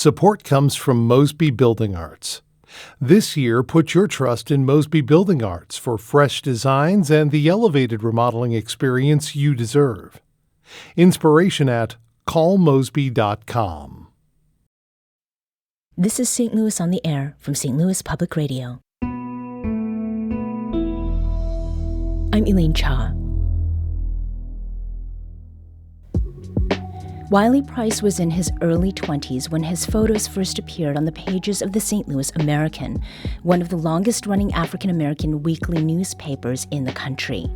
Support comes from Mosby Building Arts. This year, put your trust in Mosby Building Arts for fresh designs and the elevated remodeling experience you deserve. Inspiration at callmosby.com. This is St. Louis on the Air from St. Louis Public Radio. I'm Elaine Cha. Wiley Price was in his early 20s when his photos first appeared on the pages of the St. Louis American, one of the longest-running African-American weekly newspapers in the country.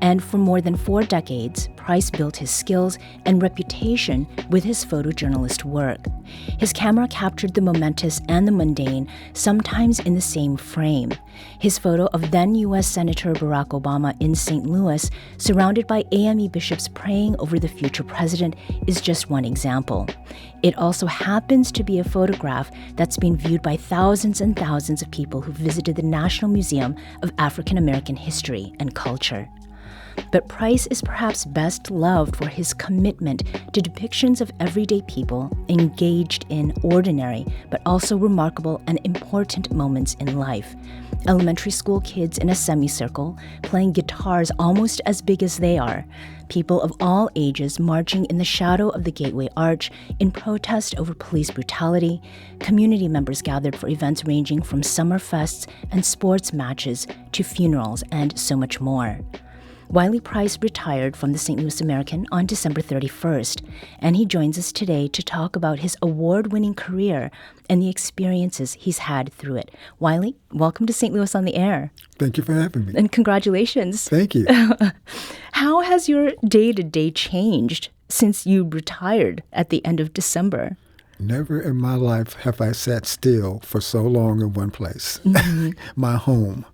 And for more than 4 decades, Price built his skills and reputation with his photojournalist work. His camera captured the momentous and the mundane, sometimes in the same frame. His photo of then U.S. Senator Barack Obama in St. Louis, surrounded by AME bishops praying over the future president, is just one example. It also happens to be a photograph that's been viewed by thousands and thousands of people who visited the National Museum of African American History and Culture. But Price is perhaps best loved for his commitment to depictions of everyday people engaged in ordinary but also remarkable and important moments in life. Elementary school kids in a semicircle playing guitars almost as big as they are. People of all ages marching in the shadow of the Gateway Arch in protest over police brutality. Community members gathered for events ranging from summer fests and sports matches to funerals and so much more. Wiley Price retired from the St. Louis American on December 31st, and he joins us today to talk about his award-winning career and the experiences he's had through it. Wiley, welcome to St. Louis on the Air. Thank you for having me. And congratulations. Thank you. How has your day-to-day changed since you retired at the end of December? Never in my life have I sat still for so long in one place. My home.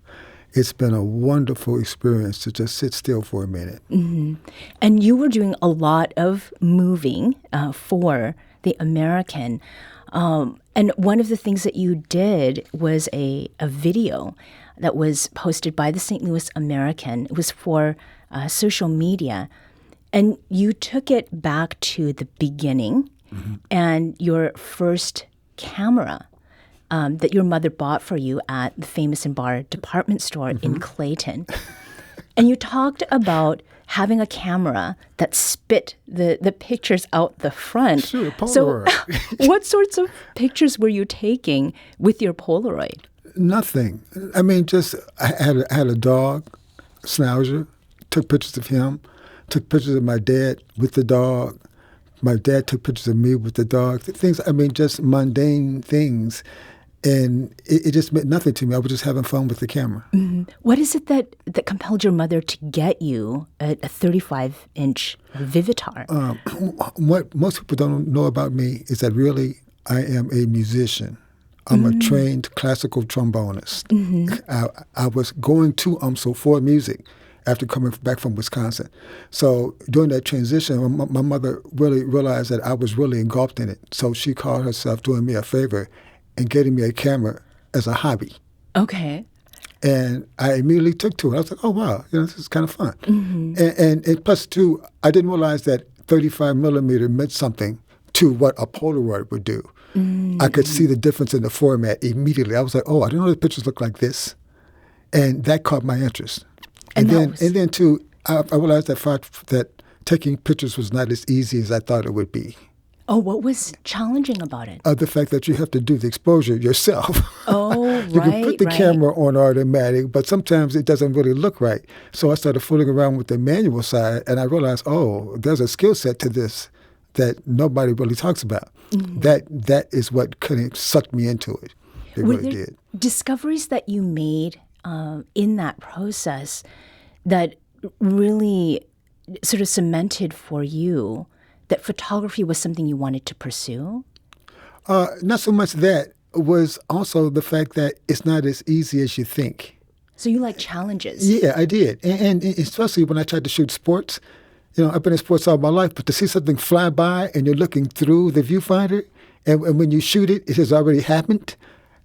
It's been a wonderful experience to just sit still for a minute. Mm-hmm. And you were doing a lot of moving for the American. And one of the things that you did was a video that was posted by the St. Louis American. It was for social media. And you took it back to the beginning and your first camera that your mother bought for you at the Famous and Bar department store in Clayton. And you talked about having a camera that spit the pictures out the front. Sure, Polaroid. So what sorts of pictures were you taking with your Polaroid? Nothing. I mean, just I had a dog, Schnauzer, took pictures of him, took pictures of my dad with the dog. My dad took pictures of me with the dog. Things, I mean, just mundane things. And it just meant nothing to me. I was just having fun with the camera. Mm-hmm. What is it that compelled your mother to get you a 35-inch Vivitar? What most people don't know about me is that really I am a musician. I'm a trained classical trombonist. I was going to UMSL for music after coming back from Wisconsin. So during that transition, my mother really realized that I was really engulfed in it. So she called herself doing me a favor and getting me a camera as a hobby. Okay. And I immediately took to it. I was like, oh, wow, this is kind of fun. And plus, too, I didn't realize that 35 millimeter meant something to what a Polaroid would do. I could see the difference in the format immediately. I was like, oh, I didn't know the pictures look like this. And that caught my interest. And then too, I realized that taking pictures was not as easy as I thought it would be. Oh, what was challenging about it? The fact that you have to do the exposure yourself. Oh, You can put the camera on automatic, but sometimes it doesn't really look right. So I started fooling around with the manual side, and I realized, oh, there's a skill set to this that nobody really talks about. That is what kind of sucked me into it. It Were really there did. Discoveries that you made in that process that really sort of cemented for you that photography was something you wanted to pursue? Not so much that. It was also the fact that it's not as easy as you think. So you like challenges? Yeah, I did. And especially when I tried to shoot sports. I've been in sports all my life, but to see something fly by and you're looking through the viewfinder, and when you shoot it, it has already happened,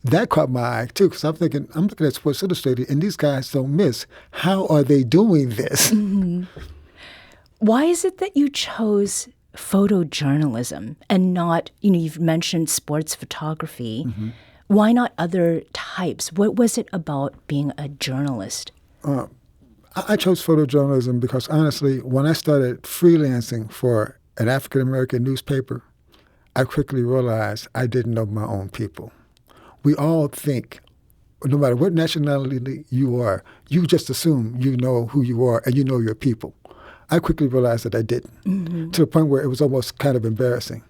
that caught my eye, too, because I'm looking at Sports Illustrated, and these guys don't miss. How are they doing this? Why is it that you chose photojournalism and not, you've mentioned sports photography. Why not other types? What was it about being a journalist? I chose photojournalism because, honestly, when I started freelancing for an African-American newspaper, I quickly realized I didn't know my own people. We all think, no matter what nationality you are, you just assume you know who you are and you know your people. I quickly realized that I didn't, to the point where it was almost kind of embarrassing.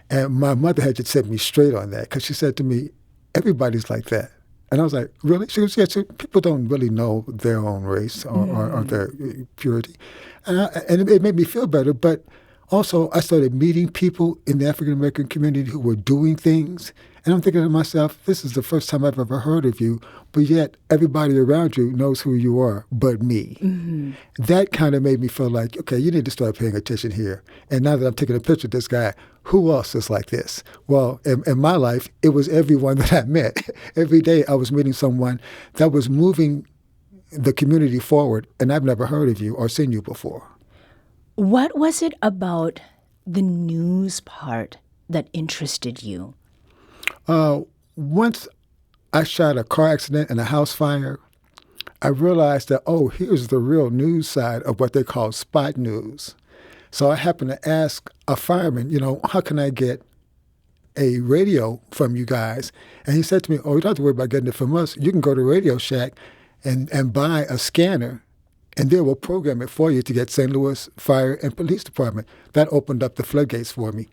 And my mother had to set me straight on that, because she said to me, everybody's like that. And I was like, really? She goes, yeah, so people don't really know their own race or their purity. And it made me feel better. But also, I started meeting people in the African-American community who were doing things. And I'm thinking to myself, this is the first time I've ever heard of you, but yet everybody around you knows who you are but me. That kind of made me feel like, okay, you need to start paying attention here. And now that I'm taking a picture of this guy, who else is like this? Well, in my life, it was everyone that I met. Every day I was meeting someone that was moving the community forward, and I've never heard of you or seen you before. What was it about the news part that interested you? Once I shot a car accident and a house fire, I realized that, oh, here's the real news side of what they call spot news. So I happened to ask a fireman, how can I get a radio from you guys? And he said to me, oh, you don't have to worry about getting it from us. You can go to Radio Shack and buy a scanner, and they will program it for you to get St. Louis Fire and Police Department. That opened up the floodgates for me.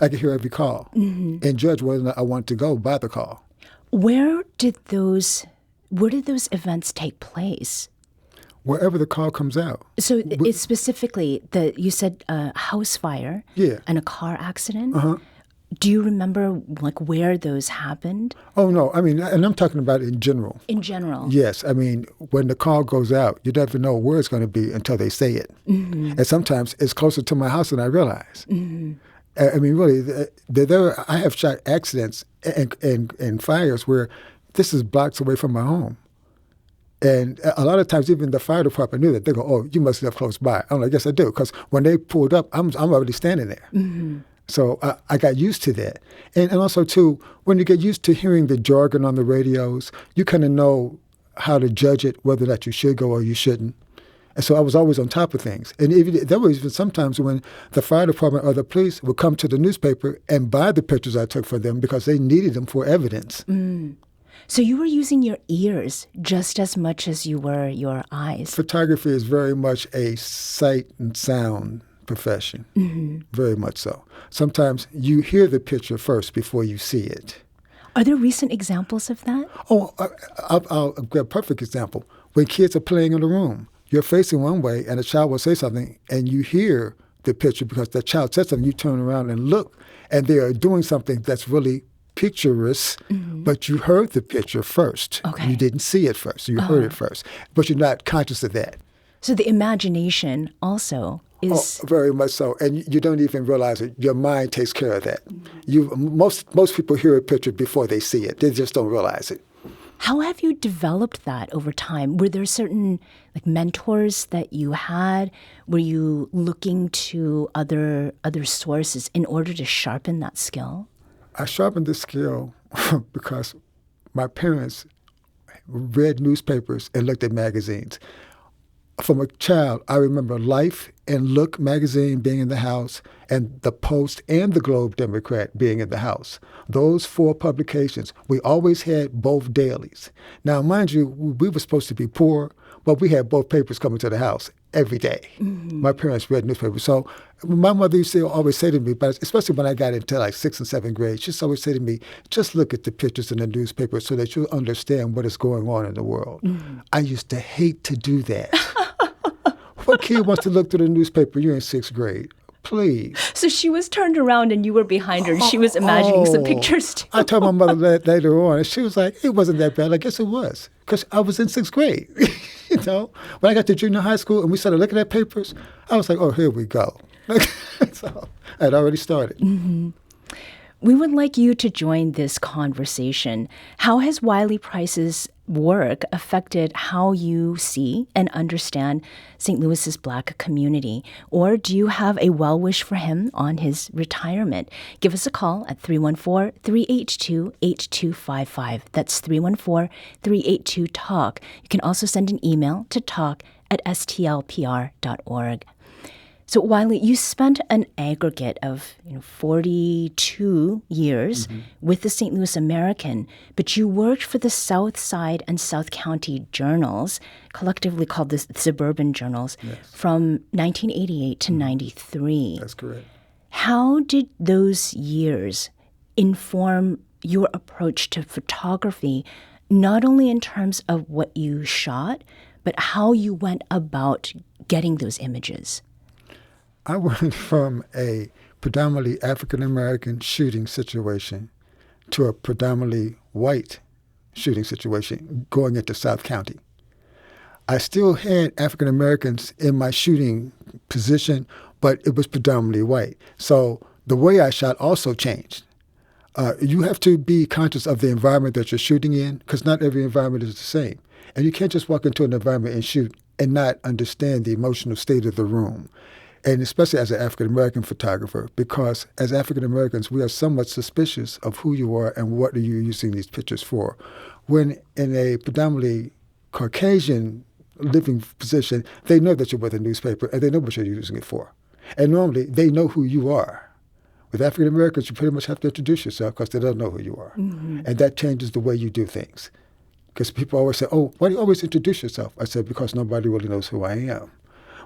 I could hear every call and judge whether or not I want to go by the call. Where did those events take place? Wherever the call comes out. So it's specifically, you said a house fire and a car accident? Do you remember where those happened? Oh, no. I mean, and I'm talking about in general. In general? Yes. I mean, when the call goes out, you never know where it's going to be until they say it. And sometimes it's closer to my house than I realize. I mean, really, I have shot accidents and fires where this is blocks away from my home. And a lot of times, even the fire department knew that. They go, oh, you must live close by. I'm like, yes, I do. Because when they pulled up, I'm already standing there. So I got used to that. And also, too, when you get used to hearing the jargon on the radios, you kind of know how to judge it, whether that you should go or you shouldn't. And so I was always on top of things. And there was even sometimes when the fire department or the police would come to the newspaper and buy the pictures I took for them because they needed them for evidence. So you were using your ears just as much as you were your eyes. Photography is very much a sight and sound profession, very much so. Sometimes you hear the picture first before you see it. Are there recent examples of that? Oh, I'll give a perfect example. When kids are playing in the room, you're facing one way and a child will say something and you hear the picture because the child said something, you turn around and look and they are doing something that's really picturesque, but you heard the picture first. Okay. You didn't see it first. You heard it first, but you're not conscious of that. So the imagination also is... Oh, very much so. And you don't even realize it. Your mind takes care of that. Most people hear a picture before they see it. They just don't realize it. How have you developed that over time? Were there certain mentors that you had? Were you looking to other sources in order to sharpen that skill? I sharpened the skill because my parents read newspapers and looked at magazines. From a child, I remember Life and Look magazine being in the house and the Post and the Globe Democrat being in the house. Those 4 publications, we always had both dailies. Now, mind you, we were supposed to be poor, but we had both papers coming to the house every day. My parents read newspapers. So my mother used to always say to me, but especially when I got into 6th and 7th grade, she used to always say to me, just look at the pictures in the newspaper so that you'll understand what is going on in the world. I used to hate to do that. What kid wants to look through the newspaper? You're in 6th grade. Please. So she was turned around and you were behind her and she was imagining some pictures too. I told my mother that later on, and she was like, it wasn't that bad. I guess it was, because I was in 6th grade. When I got to junior high school and we started looking at papers, I was like, oh, here we go. So I had already started. We would like you to join this conversation. How has Wiley Price's work affected how you see and understand St. Louis's Black community? Or do you have a well wish for him on his retirement? Give us a call at 314-382-8255. That's 314-382-TALK. You can also send an email to talk@stlpr.org. So, Wiley, you spent an aggregate of 42 years with the St. Louis American, but you worked for the South Side and South County Journals, collectively called the Suburban Journals, from 1988 to 93. That's correct. How did those years inform your approach to photography, not only in terms of what you shot, but how you went about getting those images? I went from a predominantly African-American shooting situation to a predominantly white shooting situation going into South County. I still had African-Americans in my shooting position, but it was predominantly white. So the way I shot also changed. You have to be conscious of the environment that you're shooting in, because not every environment is the same. And you can't just walk into an environment and shoot and not understand the emotional state of the room. And especially as an African-American photographer, because as African-Americans, we are somewhat suspicious of who you are and what are you using these pictures for. When in a predominantly Caucasian living position, they know that you're with a newspaper and they know what you're using it for. And normally, they know who you are. With African-Americans, you pretty much have to introduce yourself because they don't know who you are. And that changes the way you do things. Because people always say, oh, why do you always introduce yourself? I said, because nobody really knows who I am.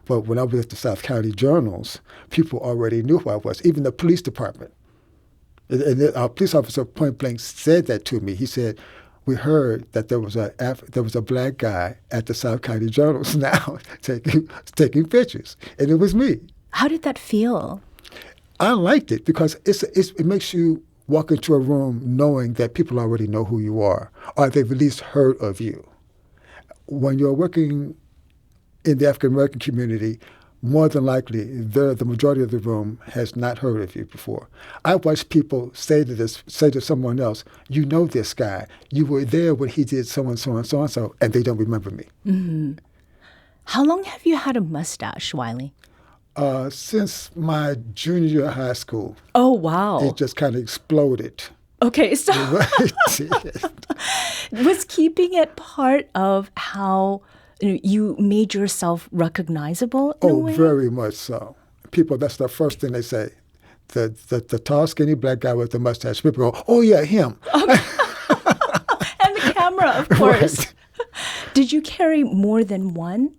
But when I was at the South County Journals, people already knew who I was, even the police department. And our police officer point blank said that to me. He said, we heard that there was a black guy at the South County Journals now taking pictures. And it was me. How did that feel? I liked it because it makes you walk into a room knowing that people already know who you are, or they've at least heard of you. When you're working in the African-American community, more than likely, the majority of the room has not heard of you before. I watched people say to someone else, you know this guy. You were there when he did so-and-so and so-and-so, and they don't remember me. How long have you had a mustache, Wiley? Since my junior year of high school. Oh, wow. It just kind of exploded. Okay, so was keeping it part of how you made yourself recognizable in a way? Very much so. People, that's the first thing they say. The tall, skinny black guy with the mustache. People go, oh, yeah, him. Okay. And the camera, of course. Right. Did you carry more than one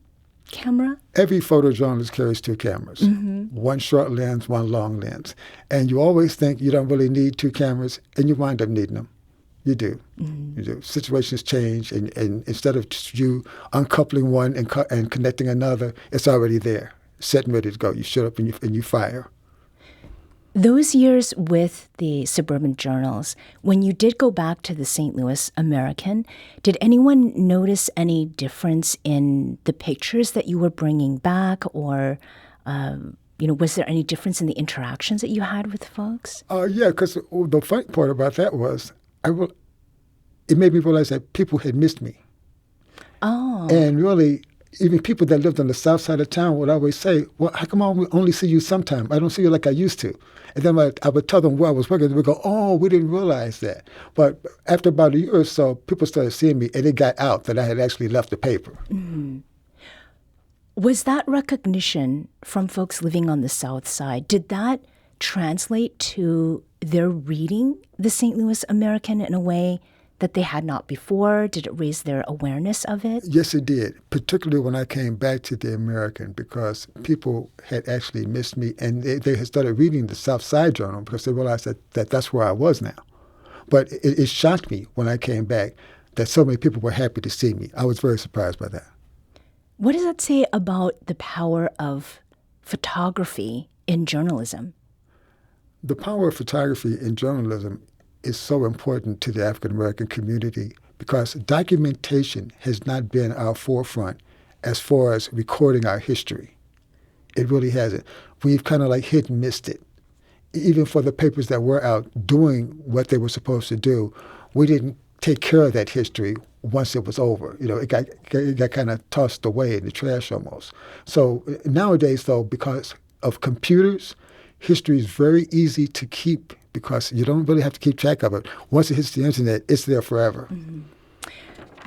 camera? Every photojournalist carries two cameras. One short lens, one long lens. And you always think you don't really need two cameras, and you wind up needing them. You do. You do. Situations change, and instead of you uncoupling one and connecting another, it's already there, set and ready to go. You shut up and you fire. Those years with the Suburban Journals, when you did go back to the St. Louis American, did anyone notice any difference in the pictures that you were bringing back, or was there any difference in the interactions that you had with folks? Yeah, because the funny part about that was it made me realize that people had missed me. Oh. And really, even people that lived on the south side of town would always say, well, how come I only see you sometime? I don't see you like I used to. And then I would tell them where I was working, and they would go, oh, we didn't realize that. But after about a year or so, people started seeing me, and it got out that I had actually left the paper. Was that recognition from folks living on the south side, did that translate to their reading the St. Louis American in a way that they had not before? Did it raise their awareness of it? Yes, it did, particularly when I came back to the American, because people had actually missed me, and they had started reading the South Side Journal because they realized that that's where I was now. But it shocked me when I came back that so many people were happy to see me. I was very surprised by that. What does that say about the power of photography in journalism? The power of photography in journalism is so important to the African-American community because documentation has not been our forefront as far as recording our history. It really hasn't. We've kind of like hit and missed it. Even for the papers that were out doing what they were supposed to do, we didn't take care of that history once it was over. It got kind of tossed away in the trash almost. So nowadays, though, because of computers, history is very easy to keep because you don't really have to keep track of it. Once it hits the internet, it's there forever. Mm-hmm.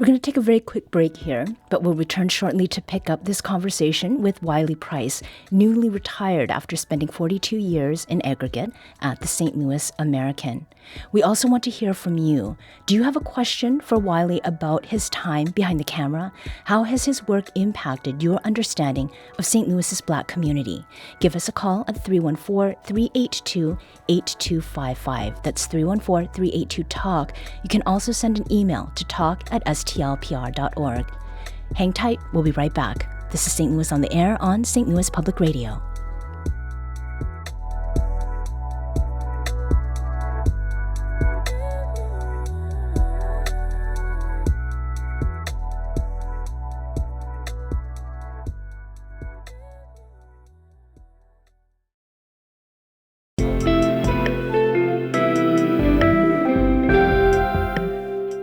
We're going to take a very quick break here, but we'll return shortly to pick up this conversation with Wiley Price, newly retired after spending 42 years in aggregate at the St. Louis American. We also want to hear from you. Do you have a question for Wiley about his time behind the camera? How has his work impacted your understanding of St. Louis's Black community? Give us a call at 314-382-8255. That's 314-382-TALK. You can also send an email to talk@stlpr.org. Hang tight, we'll be right back. This is St. Louis on the Air on St. Louis Public Radio.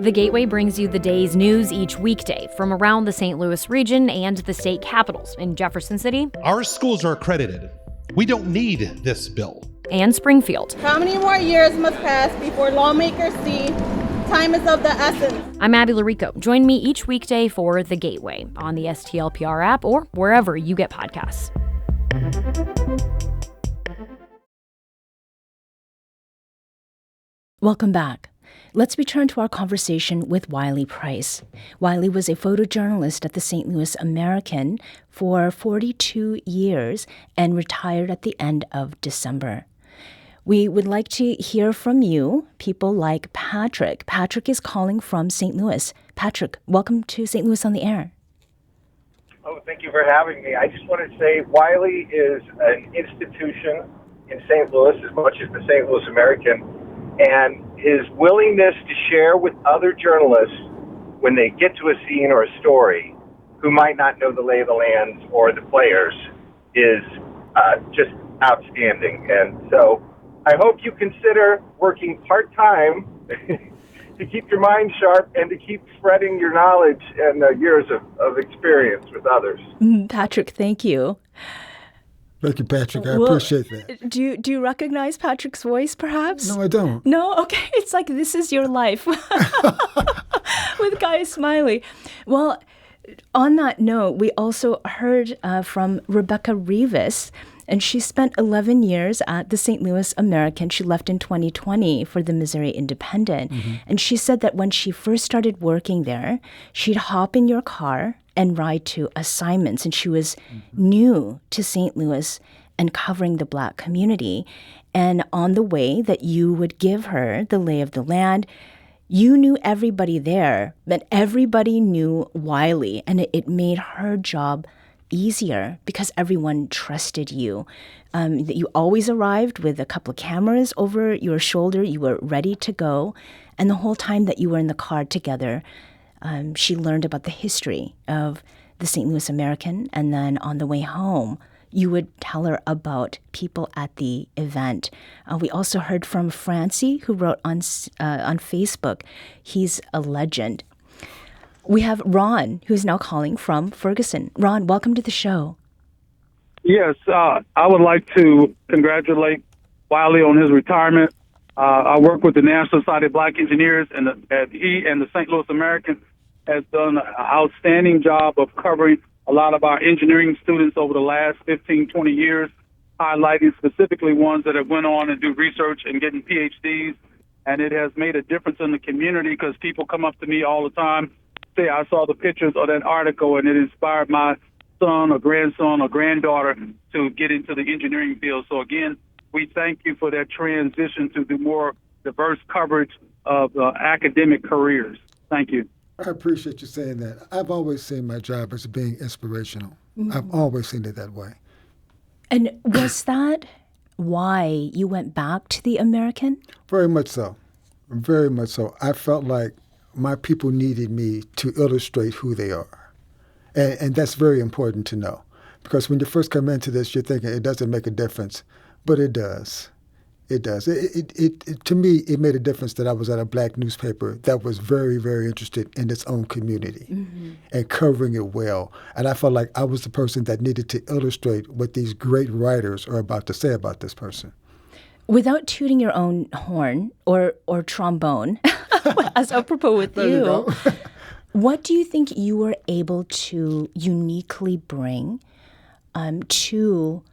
The Gateway brings you the day's news each weekday from around the St. Louis region and the state capitals in Jefferson City. Our schools are accredited. We don't need this bill. And Springfield. How many more years must pass before lawmakers see time is of the essence? I'm Abby Larico. Join me each weekday for The Gateway on the STLPR app or wherever you get podcasts. Welcome back. Let's return to our conversation with Wiley Price. Wiley was a photojournalist at the St. Louis American for 42 years and retired at the end of December. We would like to hear from you, people like Patrick. Patrick is calling from St. Louis. Patrick, welcome to St. Louis on the Air. Oh, thank you for having me. I just want to say Wiley is an institution in St. Louis as much as the St. Louis American, and his willingness to share with other journalists when they get to a scene or a story who might not know the lay of the land or the players is just outstanding. And so I hope you consider working part-time to keep your mind sharp and to keep spreading your knowledge and years of experience with others. Patrick, thank you. Thank you, Patrick. I appreciate that. Do you recognize Patrick's voice, perhaps? No, I don't. No? Okay. It's like this is your life with Guy Smiley. Well, on that note, we also heard from Rebecca Rivas, and she spent 11 years at the St. Louis American. She left in 2020 for the Missouri Independent. Mm-hmm. And she said that when she first started working there, she'd hop in your car and ride to assignments. And she was new to St. Louis and covering the Black community. And on the way that you would give her the lay of the land, you knew everybody there, but everybody knew Wiley. And it made her job easier because everyone trusted you. That you always arrived with a couple of cameras over your shoulder. You were ready to go. And the whole time that you were in the car together, she learned about the history of the St. Louis American, and then on the way home, you would tell her about people at the event. We also heard from Francie, who wrote on Facebook. He's a legend. We have Ron, who's now calling from Ferguson. Ron, welcome to the show. Yes, I would like to congratulate Wiley on his retirement. I work with the National Society of Black Engineers, and he and the St. Louis American has done an outstanding job of covering a lot of our engineering students over the last 15, 20 years, highlighting specifically ones that have went on and do research and getting PhDs. And it has made a difference in the community because people come up to me all the time, say, I saw the pictures of that article and it inspired my son or grandson or granddaughter to get into the engineering field. So again, we thank you for that transition to the more diverse coverage of academic careers. Thank you. I appreciate you saying that. I've always seen my job as being inspirational. Mm-hmm. I've always seen it that way. And was that why you went back to the American? Very much so. Very much so. I felt like my people needed me to illustrate who they are. And that's very important to know. Because when you first come into this, you're thinking it doesn't make a difference. But it does. It does. To me, it made a difference that I was at a black newspaper that was very, very interested in its own community and covering it well. And I felt like I was the person that needed to illustrate what these great writers are about to say about this person. Without tooting your own horn or trombone, as apropos with you, what do you think you were able to uniquely bring to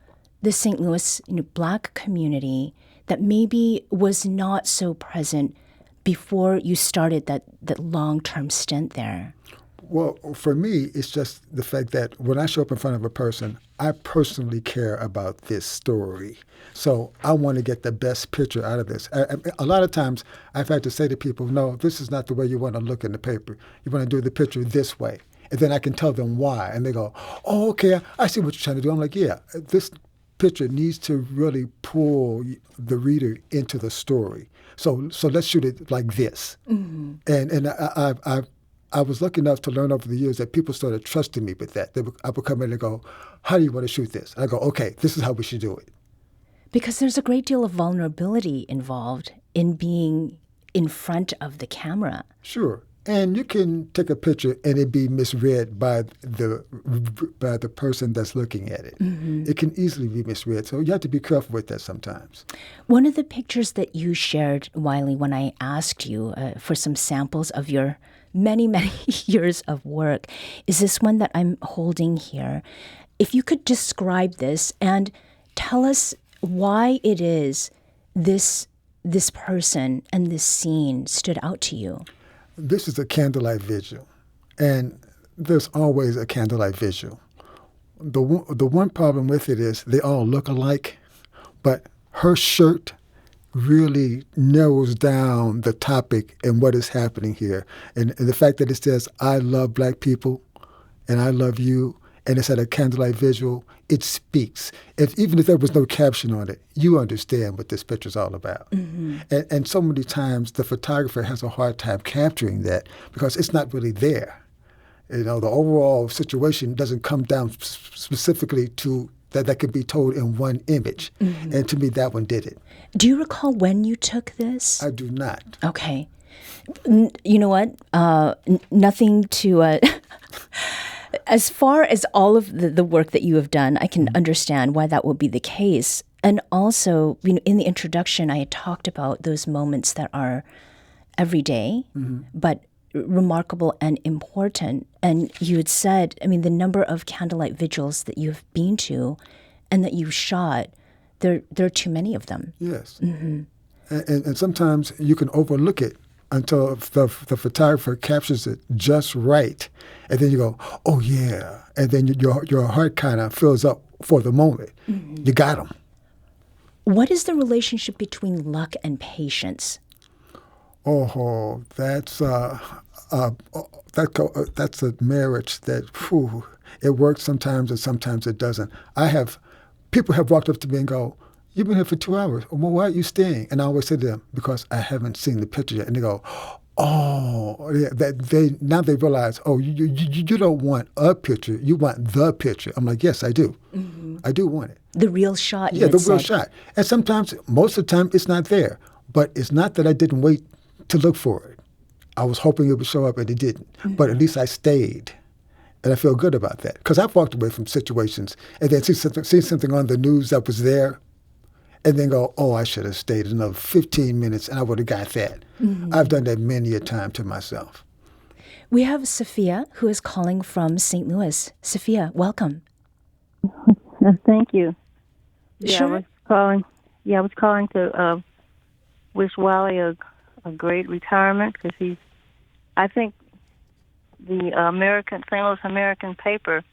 the St. Louis Black community that maybe was not so present before you started that long-term stint there? Well, for me, it's just the fact that when I show up in front of a person, I personally care about this story. So I want to get the best picture out of this. A lot of times I've had to say to people, no, this is not the way you want to look in the paper. You want to do the picture this way. And then I can tell them why. And they go, oh, okay, I see what you're trying to do. I'm like, yeah, this picture needs to really pull the reader into the story. So let's shoot it like this. And I was lucky enough to learn over the years that people started trusting me with that. I would come in and go, how do you want to shoot this? I go, okay, this is how we should do it. Because there's a great deal of vulnerability involved in being in front of the camera. Sure. And you can take a picture and it be misread by the person that's looking at it. It can easily be misread. So you have to be careful with that sometimes. One of the pictures that you shared, Wiley, when I asked you for some samples of your many, many years of work, is this one that I'm holding here. If you could describe this and tell us why it is this person and this scene stood out to you. This is a candlelight vigil, and there's always a candlelight vigil. The one problem with it is they all look alike, but her shirt really narrows down the topic and what is happening here. And the fact that it says, I love black people and I love you, and it's at a candlelight vigil, it speaks. Even if there was no caption on it, you understand what this picture's all about. And so many times the photographer has a hard time capturing that because it's not really there. The overall situation doesn't come down specifically to that can be told in one image. And to me, that one did it. Do you recall when you took this? I do not. Okay. You know what? Nothing to... As far as all of the work that you have done, I can understand why that would be the case. And also, in the introduction, I had talked about those moments that are everyday, but remarkable and important. And you had said, the number of candlelight vigils that you've been to and that you've shot, there are too many of them. Yes. And sometimes you can overlook it until the photographer captures it just right. And then you go, oh, yeah. And then your heart kind of fills up for the moment. You got them. What is the relationship between luck and patience? Oh, that's a marriage that, it works sometimes and sometimes it doesn't. People have walked up to me and go, you've been here for 2 hours. Well, why aren't you staying? And I always say to them, because I haven't seen the picture yet. And they go, oh, now they realize, oh, you don't want a picture, you want the picture. I'm like, yes, I do. I do want it. The real shot. Yeah, the real shot. And sometimes, most of the time, it's not there. But it's not that I didn't wait to look for it. I was hoping it would show up and it didn't. But at least I stayed. And I feel good about that. Because I've walked away from situations and then see something on the news that was there and then go, oh, I should have stayed another 15 minutes and I would have got that. I've done that many a time to myself. We have Sophia, who is calling from St. Louis. Sophia, welcome. Thank you. Sure. I was calling to wish Wiley a great retirement because I think the St. Louis American paper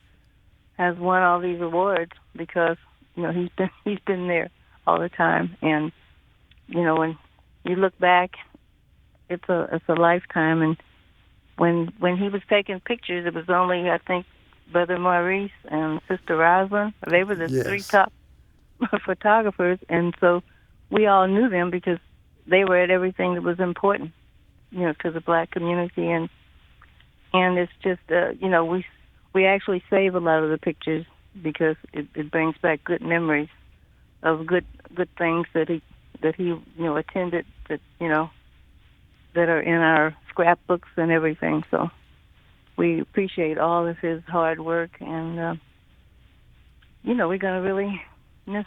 has won all these awards because he's been there all the time, and when you look back, it's a lifetime. And when he was taking pictures, it was only, I think, Brother Maurice and Sister Rosalind. They were the three top photographers, and so we all knew them because they were at everything that was important, to the black community. And it's just, we actually save a lot of the pictures because it brings back good memories of good things that that he attended that that are in our scrapbooks and everything. So we appreciate all of his hard work, and we're gonna really miss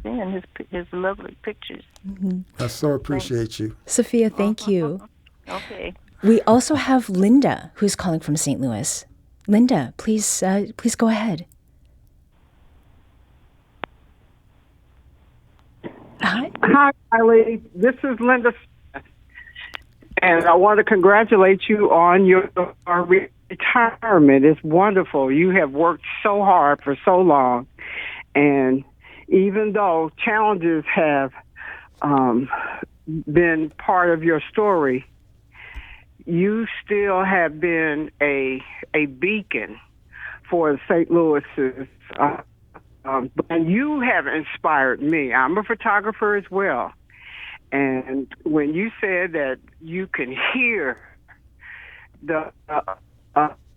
seeing his lovely pictures. I so appreciate you. Sophia, thank you. Okay. We also have Linda, who's calling from St. Louis. Linda, please go ahead. Hi. Hi, Wiley. This is Linda, and I want to congratulate you on your retirement. It's wonderful. You have worked so hard for so long, and even though challenges have been part of your story, you still have been a beacon for St. Louis's. And you have inspired me. I'm a photographer as well. And when you said that you can hear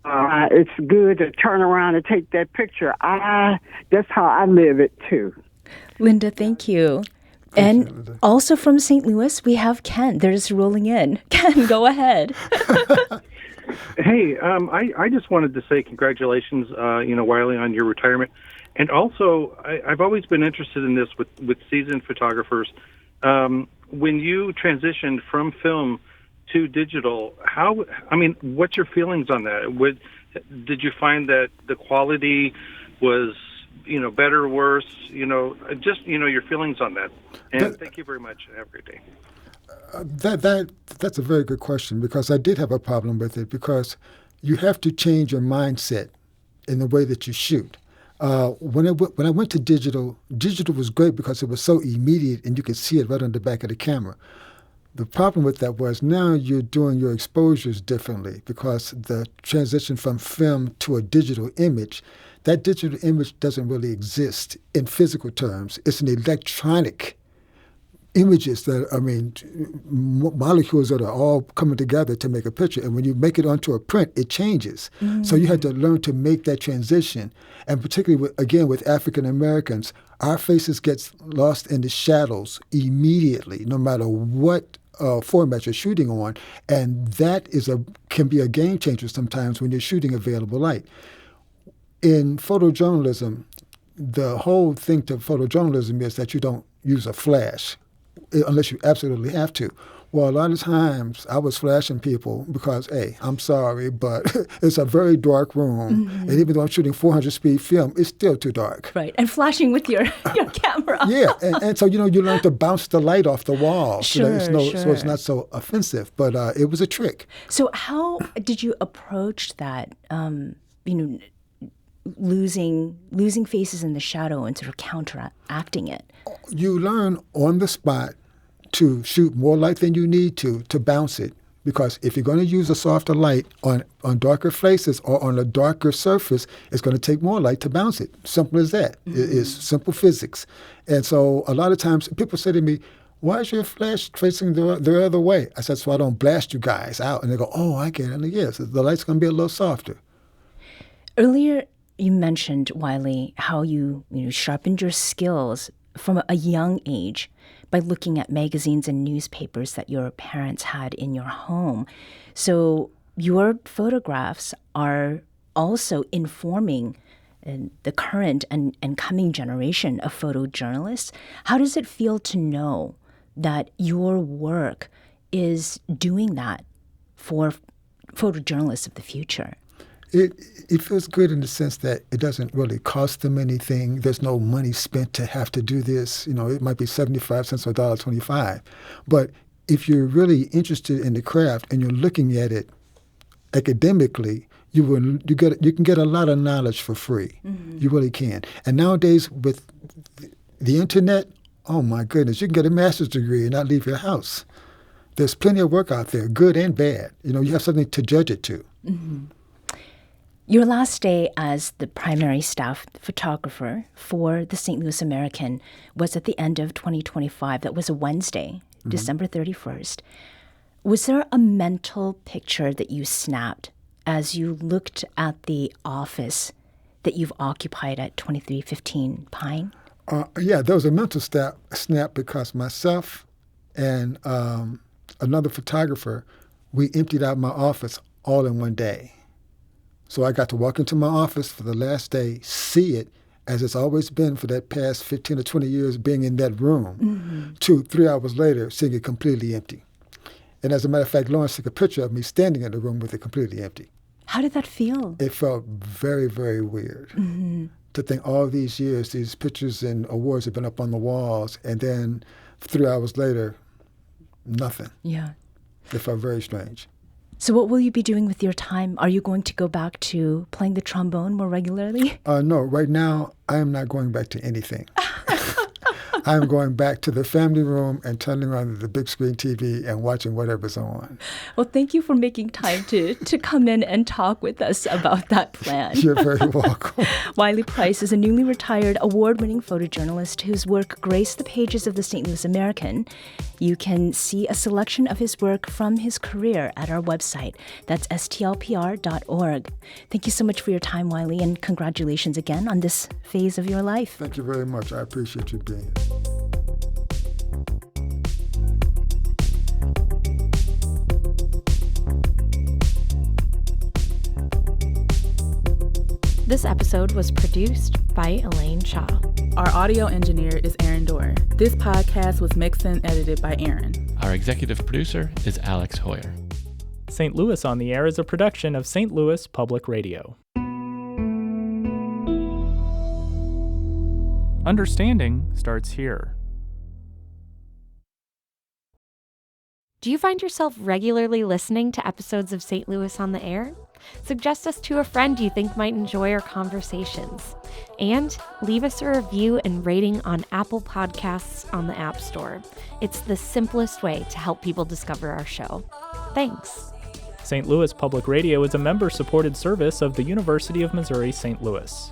it's good to turn around and take that picture, that's how I live it too. Linda, thank you. And also from St. Louis, we have Ken. They're just rolling in. Ken, go ahead. Hey, I just wanted to say congratulations, Wiley, on your retirement. And also, I've always been interested in this with seasoned photographers. When you transitioned from film to digital, what's your feelings on that? Did you find that the quality was, better or worse? Your feelings on that. And thank you very much. Have a great day. That's a very good question, because I did have a problem with it, because you have to change your mindset in the way that you shoot. When I went to digital was great because it was so immediate and you could see it right on the back of the camera. The problem with that was now you're doing your exposures differently, because the transition from film to a digital image, that digital image doesn't really exist in physical terms. It's an electronic images molecules that are all coming together to make a picture. And when you make it onto a print, it changes. Mm-hmm. So you had to learn to make that transition. And particularly, with African Americans, our faces get lost in the shadows immediately, no matter what format you're shooting on. And that can be a game changer sometimes when you're shooting available light. In photojournalism, the whole thing to photojournalism is that you don't use a flash unless you absolutely have to. Well, a lot of times I was flashing people because, hey, I'm sorry, but it's a very dark room. Mm-hmm. And even though I'm shooting 400 speed film, it's still too dark. Right. And flashing with your camera. Yeah. And so, you learn to bounce the light off the wall. Sure, so it's not so offensive. But it was a trick. So how did you approach that, losing faces in the shadow and sort of counteracting it? You learn on the spot to shoot more light than you need to bounce it. Because if you're going to use a softer light on darker faces or on a darker surface, it's going to take more light to bounce it. Simple as that. Mm-hmm. It's simple physics. And so a lot of times people say to me, why is your flash facing the other way? I said, so I don't blast you guys out. And they go, oh, I get it. And yes, the light's going to be a little softer. Earlier, you mentioned, Wiley, how you sharpened your skills from a young age by looking at magazines and newspapers that your parents had in your home. So your photographs are also informing the current and coming generation of photojournalists. How does it feel to know that your work is doing that for photojournalists of the future? It feels good in the sense that it doesn't really cost them anything. There's no money spent to have to do this. It might be 75 cents or $1.25. But if you're really interested in the craft and you're looking at it academically, you can get a lot of knowledge for free. Mm-hmm. You really can. And nowadays with the internet, oh my goodness, you can get a master's degree and not leave your house. There's plenty of work out there, good and bad. You have something to judge it to. Mm-hmm. Your last day as the primary staff photographer for the St. Louis American was at the end of 2025. That was a Wednesday, mm-hmm. December 31st. Was there a mental picture that you snapped as you looked at the office that you've occupied at 2315 Pine? Yeah, there was a mental snap because myself and another photographer, we emptied out my office all in one day. So I got to walk into my office for the last day, see it as it's always been for that past 15 or 20 years being in that room, 2-3 hours later, seeing it completely empty. And as a matter of fact, Lawrence took a picture of me standing in the room with it completely empty. How did that feel? It felt very, very weird. To think all these years, these pictures and awards have been up on the walls, and then 3 hours later, nothing. Yeah. It felt very strange. So what will you be doing with your time? Are you going to go back to playing the trombone more regularly? No, right now, I am not going back to anything. I'm going back to the family room and turning on the big screen TV and watching whatever's on. Well, thank you for making time to come in and talk with us about that plan. You're very welcome. Wiley Price is a newly retired award-winning photojournalist whose work graced the pages of the St. Louis American. You can see a selection of his work from his career at our website. That's stlpr.org. Thank you so much for your time, Wiley, and congratulations again on this phase of your life. Thank you very much. I appreciate you being here. This episode was produced by Elaine Shaw. Our audio engineer is Aaron Dorr. This podcast was mixed and edited by Aaron. Our executive producer is Alex Hoyer. St. Louis on the Air is a production of St. Louis Public Radio. Understanding starts here. Do you find yourself regularly listening to episodes of St. Louis on the Air? Suggest us to a friend you think might enjoy our conversations. And leave us a review and rating on Apple Podcasts on the App Store. It's the simplest way to help people discover our show. Thanks. St. Louis Public Radio is a member-supported service of the University of Missouri St. Louis.